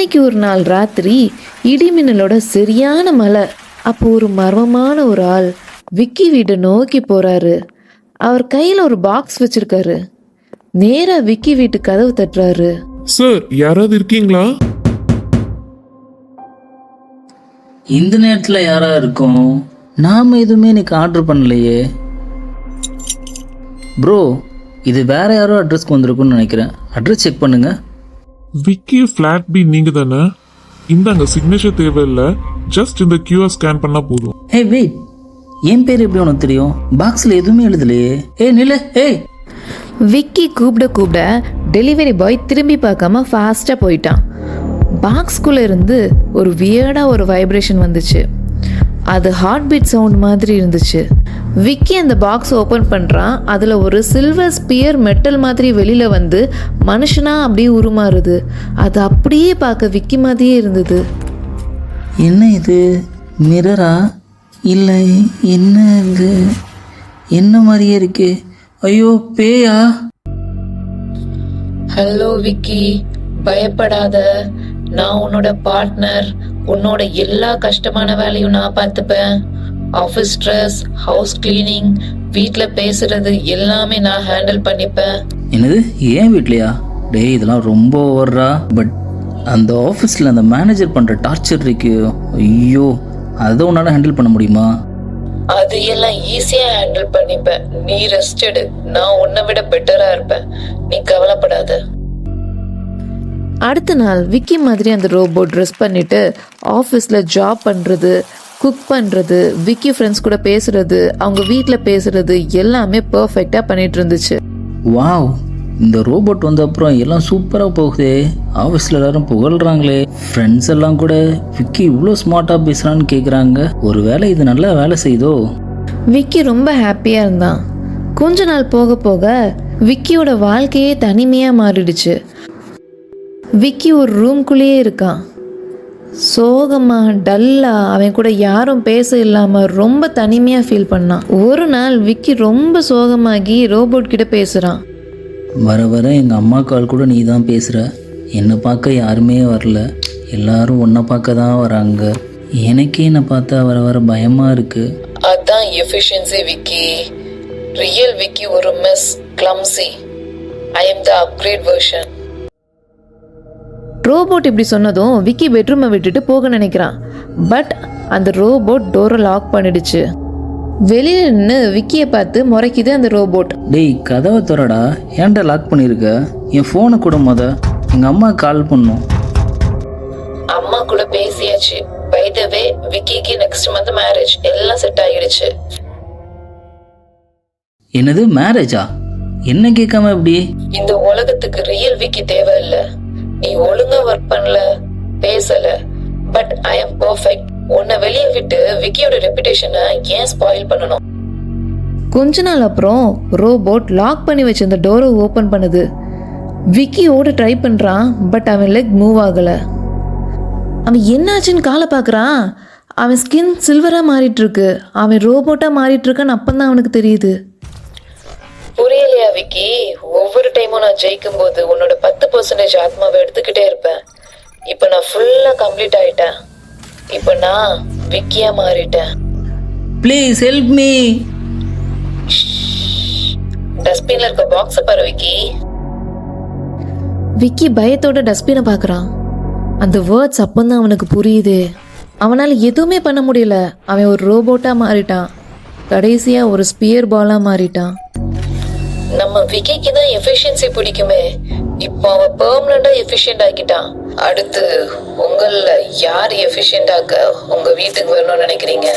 அன்னைக்கு ஒரு நாள் ராத்திரி இடிமின்னலோட சரியான மழை. அப்போ ஒரு மர்மமான ஒரு ஆள் விக்கி வீட்டை நோக்கி போறாரு. அவர் கையில ஒரு பாக்ஸ் வச்சிருக்காரு. நேரா விக்கி வீட்டு கதவு தட்டுறாரு. சார், யாராவது இருக்கீங்களா? இந்த நேரத்துல யாரா இருக்கும்? நாம எதுவுமே இன்னைக்கு ஆர்டர் பண்ணலையே. ப்ரோ, இது வேற யாரோ அட்ரஸ்க்கு வந்திருக்குன்னு நினைக்கிறேன். அட்ரஸ் செக் பண்ணுங்க. விக்கி ஃபிளாட் பி நீங்க தானே? இந்தாங்க, சிக்னேச்சர் தேவையில்லை, ஜஸ்ட் இந்த கியூஆர் ஸ்கேன் பண்ணா போதும். ஹே வெயிட், என் பேர் எப்படி உனக்கு தெரியும்? பாக்ஸ்ல எதுவுமே எழுதலையே. நில்லு. விக்கி கூப்பிட டெலிவரி பாய் திரும்பி பார்க்காம ஃபாஸ்டா போயிட்டான். பாக்ஸ்குள்ள இருந்து ஒரு வியர்டா ஒரு வைப்ரேஷன் வந்துச்சு. அது ஹார்ட் பீட் சவுண்ட் மாதிரி இருந்துச்சு. விக்கி அந்த பாக்ஸ் ஓப்பன் பண்ணுறான். அதில் ஒரு சில்வர் ஸ்பியர் மெட்டல் மாதிரி வெளியில் வந்து மனுஷனா அப்படியே உருமாறுது. அது அப்படியே பார்க்க விக்கி மாதிரியே இருந்தது. என்ன இது? மிரரா? இல்லை, என்ன இது? என்ன மாதிரியே இருக்கு. ஐயோ, பேயா? ஹலோ விக்கி, பயப்படாத, நான் உன்னோட பார்ட்னர். உன்னோட எல்லா கஷ்டமான வேலையும் நான் பார்த்துப்பேன். ஆஃபீஸ் ஸ்ட்ரெஸ், ஹவுஸ் கிளீனிங், வீட்டில் பேசுறது எல்லாமே நான் ஹேண்டில் பண்ணிப்பேன். என்னது, ஏன் வீட்லையா? டேய், இதெல்லாம் ரொம்ப ஓவர்றா. பட் அந்த ஆஃபீஸில் அந்த மேனேஜர் பண்ணுற டார்ச்சர் இருக்கு. ஐயோ, அதை உன்னால் ஹேண்டில் பண்ண முடியுமா? அது எல்லாம் ஈஸியாக ஹேண்டில் பண்ணிப்பேன். நீ ரெஸ்ட் எடு, நான் உன்னை விட பெட்டராக இருப்பேன். நீ கவலைப்படாத. அடுத்த நாள் விக்கி மாதிரி அந்த ரோபோட் ட்ரெஸ் பண்ணிட்டு ஆஃபீஸில் ஜாப் பண்ணுறது, குக் பண்ணுறது, விக்கி ஃப்ரெண்ட்ஸ் கூட பேசுறது, அவங்க வீட்டில் பேசுறது எல்லாமே பர்ஃபெக்டாக பண்ணிட்டு இருந்துச்சு. வாவ், இந்த ரோபோட் வந்த அப்புறம் எல்லாம் சூப்பராக போகுதே. ஆஃபீஸில் எல்லாரும் புகழ்கிறாங்களே. ஃப்ரெண்ட்ஸ் எல்லாம் கூட விக்கி இவ்வளோ ஸ்மார்ட்டாக பேசுகிறான்னு கேட்குறாங்க. ஒரு வேளை இது நல்லா வேலை செய்தோ? விக்கி ரொம்ப ஹாப்பியாக இருந்தான். கொஞ்ச நாள் போக போக விக்கியோட வாழ்க்கையே தனிமையாக மாறிடுச்சு. விக்கி ஒரு ரூம்குள்ளேயே இருக்கான். சோகமாக டல்லாக அவன் கூட யாரும் பேச இல்லாமல் ரொம்ப தனிமையாக ஃபீல் பண்ணான். ஒரு நாள் விக்கி ரொம்ப சோகமாகி ரோபோட் கிட்ட பேசுகிறான். வர எங்கள் அம்மா கால் கூட நீ தான் பேசுகிற. என்னை பார்க்க யாருமே வரல, எல்லாரும் உன்னை பார்க்க தான் வராங்க. எனக்கே என்னை பார்த்தா வர பயமாக இருக்குது. அதான் எஃபிஷியன்சி விக்கி. ரியல் விக்கி ஒரு miss கிளம்சி. I am the upgrade version. Robot இப்படி சொன்னதும் விக்கி பெட்ரூமை விட்டுட்டு போக நினைக்கிறான். பட் அந்த ரோபோட் டோரை லாக் பண்ணிடுச்சு. வெளியில நின்று விக்கியை பார்த்து முறைக்குது அந்த ரோபோட். டேய், கதவை திறடா. ஏன்டா லாக் பண்ணியிருக்க? என் ஃபோனை கூட எங்கள் அம்மா கால் பண்ணும். அம்மா கூட பேசியாச்சு. பை தி வே, விக்கிக்கு நெக்ஸ்ட் மந்த் மேரேஜ், எல்லாம் செட் ஆகிடுச்சு. என்னது, மேரேஜா? என்ன கேட்காம எப்படி? இந்த உலகத்துக்கு ரியல் விக்கி தேவையில்லை. நீ ஒழுங்கா ஒர்க் பண்ணல, பேசல, பட் ஐ எம் பர்ஃபெக்ட். உன்னை வெளியே விட்டு விக்கியோட ரெப்புடேஷனை ஏன் ஸ்பாயில் பண்ணணும்? கொஞ்ச நாள் அப்புறம் ரோபோட் லாக் பண்ணி வச்சிருந்த டோரை ஓபன் பண்ணுது. விக்கி ஓட ட்ரை பண்றான். பட் அவன் லெக் மூவ் ஆகல. அவன் என்னாச்சுன்னு காலை பார்க்கறான். அவன் ஸ்கின் சில்வரா மாறிட்டு இருக்கு. அவன் ரோபோட்டா மாறிட்டு இருக்கான்னு அப்பந்தான் அவனுக்கு தெரியுது. புரியலையா விக்கி? ஒவ்வொரு டைமும் நான் ஜெயிக்கும் போது உன்னோட 10% ஆத்மாவை எடுத்துக்கிட்டே இருப்பேன். இப்ப நான் ஃபுல்லா கம்ப்ளீட் ஆயிட்டேன். இப்ப நான் விக்கியா மாறிட்டேன். Please help me. டஸ்ட்பின்ல இருக்க பாக்ஸ் பாரு விக்கி. விக்கி பயத்தோட டஸ்ட்பினை பாக்குறான். அந்த வேர்ட்ஸ் அப்பந்தான் அவனுக்கு புரியுது. அவனால எதுவுமே பண்ண முடியல. அவன் ஒரு ரோபோட்டா மாறிட்டான். கடைசியா ஒரு ஸ்பியர் பாலா மாறிட்டான். நம்ம விக்கிக்கு தான் எஃபிஷியன்சி பிடிக்குமே. இப்போ அவன் பெர்மனண்டா எஃபிஷியன்ட் ஆக்கிட்டான். அடுத்து உங்கள யார் எஃபிஷியன்ட் ஆக்க உங்க வீட்டுக்கு வரணும்னு நினைக்கிறீங்க?